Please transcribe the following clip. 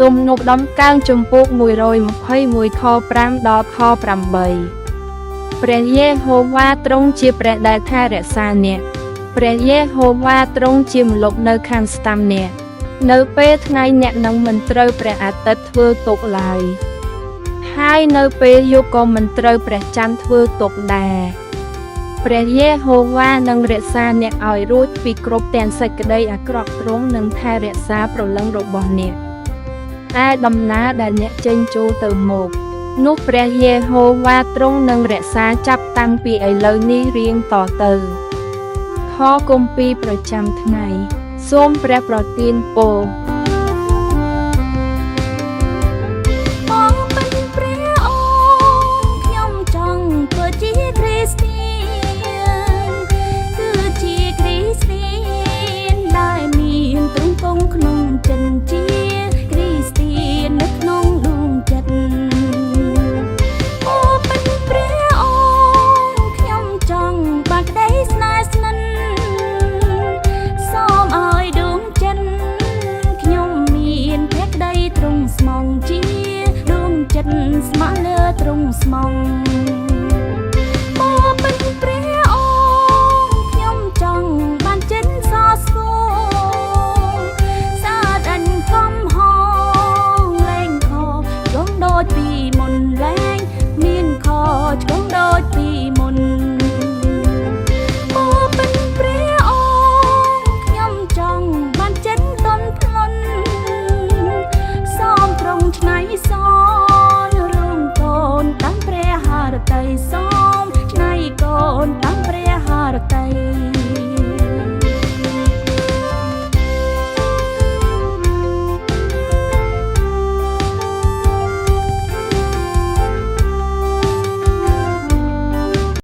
ទំនុកដំកើងជំពូក121ខ5ដល់ខ8ព្រះយេហូវ៉ាទ្រង់ជាព្រះដែលថែរក្សាអ្នកព្រះយេហូវ៉ាទ្រង់ជាម្លប់នៅខាងស្តាំអ្នកនៅពេលថ្ងៃអ្នកនឹងមិនត្រូវព្រះអាទិត្យធ្វើទុក្ខឡើយហើយនៅពេលយប់ក៏មិនត្រូវព្រះច័ន្ទធ្វើទុក្ខដែរព្រះយេហូវ៉ានឹងរក្សាអ្នកឲ្យរួចពីគ្រប់ទាំងសេចក្តីអាក្រក់ទ្រង់នឹងថែរក្សាព្រលឹងរបស់អ្នកតែដំណើរដែលអ្នកចេញចូលទៅមកនោះព្រះយេហូវ៉ាទ្រង់នឹងរក្សាចាប់តាំងពីឥឡូវនេះរៀងតទៅខគម្ពីរប្រចាំថ្ងៃសូមព្រះប្រទានពរស្មោះលើទ្រង់ស្មង